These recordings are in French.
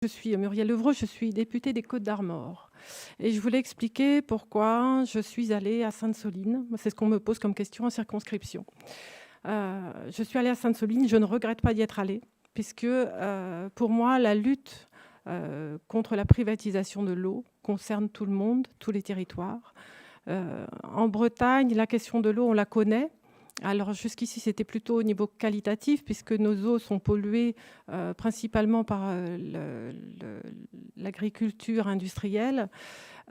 Je suis Muriel Levrault, je suis députée des Côtes-d'Armor et je voulais expliquer pourquoi je suis allée à Sainte-Soline. C'est ce qu'on me pose comme question en circonscription. Je suis allée à Sainte-Soline, je ne regrette pas d'y être allée puisque pour moi, la lutte contre la privatisation de l'eau concerne tout le monde, tous les territoires. En Bretagne, la question de l'eau, on la connaît. Alors jusqu'ici, c'était plutôt au niveau qualitatif, puisque nos eaux sont polluées principalement par l'agriculture industrielle,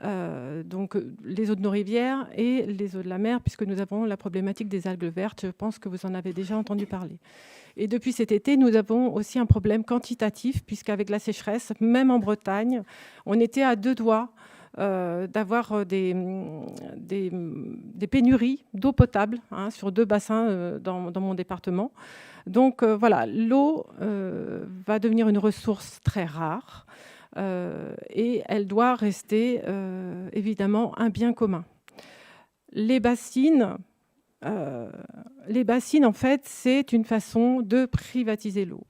donc les eaux de nos rivières et les eaux de la mer, puisque nous avons la problématique des algues vertes. Je pense que vous en avez déjà entendu parler. Et depuis cet été, nous avons aussi un problème quantitatif, puisqu'avec la sécheresse, même en Bretagne, on était à 2 doigts d'avoir des pénuries d'eau potable sur 2 bassins dans mon département. Donc voilà, l'eau va devenir une ressource très rare et elle doit rester évidemment un bien commun. Les bassines, en fait, c'est une façon de privatiser l'eau.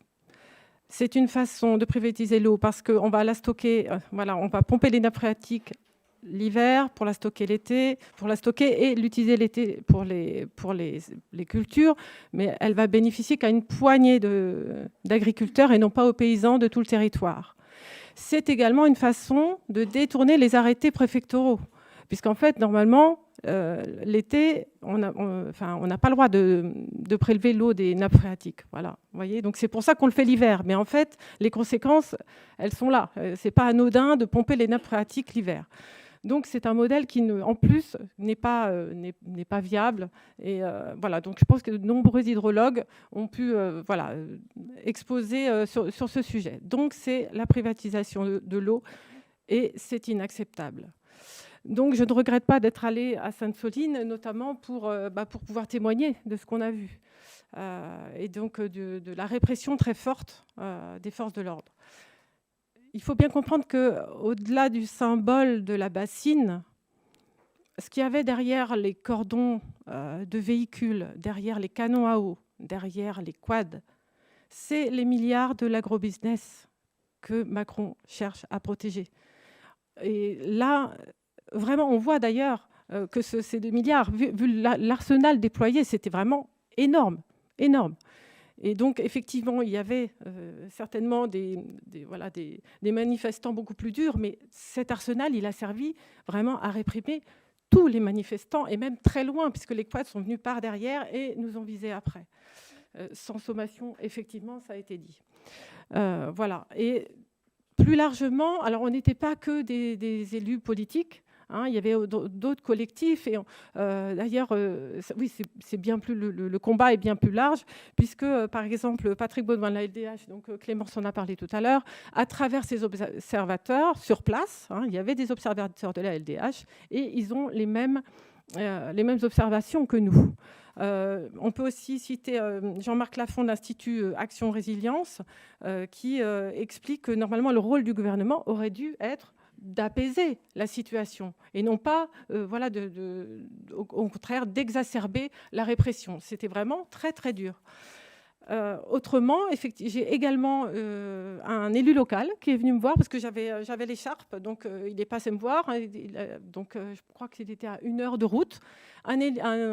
C'est une façon de privatiser l'eau parce qu'on va la stocker, on va pomper les nappes phréatiques l'hiver pour la stocker l'été, pour la stocker et l'utiliser l'été pour les cultures, mais elle va bénéficier qu'à une poignée d'agriculteurs et non pas aux paysans de tout le territoire. C'est également une façon de détourner les arrêtés préfectoraux, puisqu'en fait, normalement, l'été, on n'a pas le droit de prélever l'eau des nappes phréatiques. Voilà, vous voyez, donc c'est pour ça qu'on le fait l'hiver. Mais en fait, les conséquences, elles sont là. C'est pas anodin de pomper les nappes phréatiques l'hiver. Donc c'est un modèle qui, en plus, n'est pas viable. Et voilà, donc je pense que de nombreux hydrologues ont pu exposer sur ce sujet. Donc c'est la privatisation de l'eau et c'est inacceptable. Donc je ne regrette pas d'être allée à Sainte-Soline, notamment pour pouvoir témoigner de ce qu'on a vu et donc de la répression très forte des forces de l'ordre. Il faut bien comprendre qu'au-delà du symbole de la bassine, ce qu'il y avait derrière les cordons de véhicules, derrière les canons à eau, derrière les quads, c'est les milliards de l'agrobusiness que Macron cherche à protéger. Et là, vraiment, on voit d'ailleurs que ces 2 milliards, vu l'arsenal déployé, c'était vraiment énorme, énorme. Et donc, effectivement, il y avait certainement des manifestants beaucoup plus durs, mais cet arsenal, il a servi vraiment à réprimer tous les manifestants, et même très loin, puisque les quads sont venus par derrière et nous ont visés après. Sans sommation, effectivement, ça a été dit. Voilà. Et plus largement, alors on n'était pas que des élus politiques, il y avait d'autres collectifs. Et d'ailleurs, oui, c'est bien plus, le combat est bien plus large, puisque, par exemple, Patrick Baudouin de la LDH, donc Clémence en a parlé tout à l'heure, à travers ses observateurs sur place, il y avait des observateurs de la LDH, et ils ont les mêmes observations que nous. On peut aussi citer Jean-Marc Lafond de l'Institut Action Résilience qui explique que normalement le rôle du gouvernement aurait dû être d'apaiser la situation et non pas au contraire d'exacerber la répression. C'était vraiment très très dur. Autrement, j'ai également un élu local qui est venu me voir parce que j'avais l'écharpe, donc il est passé me voir. Donc je crois qu'il était à 1 heure de route. Un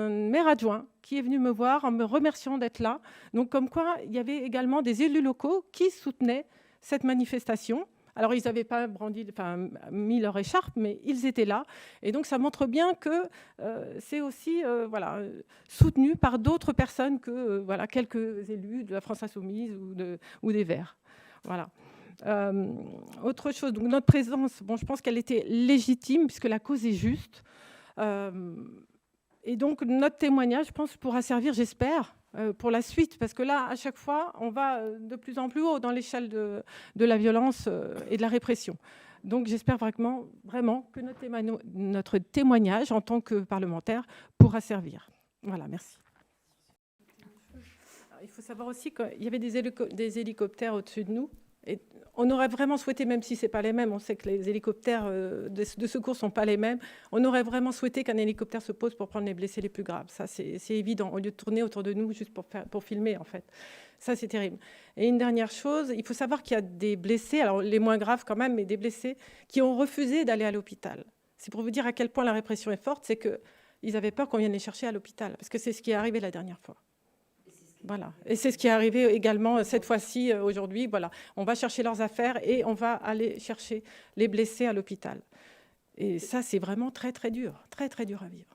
maire adjoint qui est venu me voir en me remerciant d'être là. Donc comme quoi, il y avait également des élus locaux qui soutenaient cette manifestation. Alors, ils n'avaient pas mis leur écharpe, mais ils étaient là. Et donc, ça montre bien que c'est aussi soutenu par d'autres personnes que quelques élus de la France Insoumise ou des Verts. Voilà. Autre chose, donc notre présence, je pense qu'elle était légitime puisque la cause est juste. Et donc, notre témoignage, je pense, pourra servir, j'espère, pour la suite, parce que là, à chaque fois, on va de plus en plus haut dans l'échelle de la violence et de la répression. Donc, j'espère vraiment que notre témoignage en tant que parlementaire pourra servir. Voilà, merci. Alors, il faut savoir aussi qu'il y avait des hélicoptères au-dessus de nous. Et on aurait vraiment souhaité, même si ce n'est pas les mêmes, on sait que les hélicoptères de secours ne sont pas les mêmes, on aurait vraiment souhaité qu'un hélicoptère se pose pour prendre les blessés les plus graves. Ça, c'est évident, au lieu de tourner autour de nous juste pour filmer, en fait. Ça, c'est terrible. Et une dernière chose, il faut savoir qu'il y a des blessés, alors les moins graves quand même, mais des blessés qui ont refusé d'aller à l'hôpital. C'est pour vous dire à quel point la répression est forte, c'est qu'ils avaient peur qu'on vienne les chercher à l'hôpital, parce que c'est ce qui est arrivé la dernière fois. Voilà. Et c'est ce qui est arrivé également cette fois-ci, aujourd'hui. Voilà. On va chercher leurs affaires et on va aller chercher les blessés à l'hôpital. Et ça, c'est vraiment très, très dur à vivre.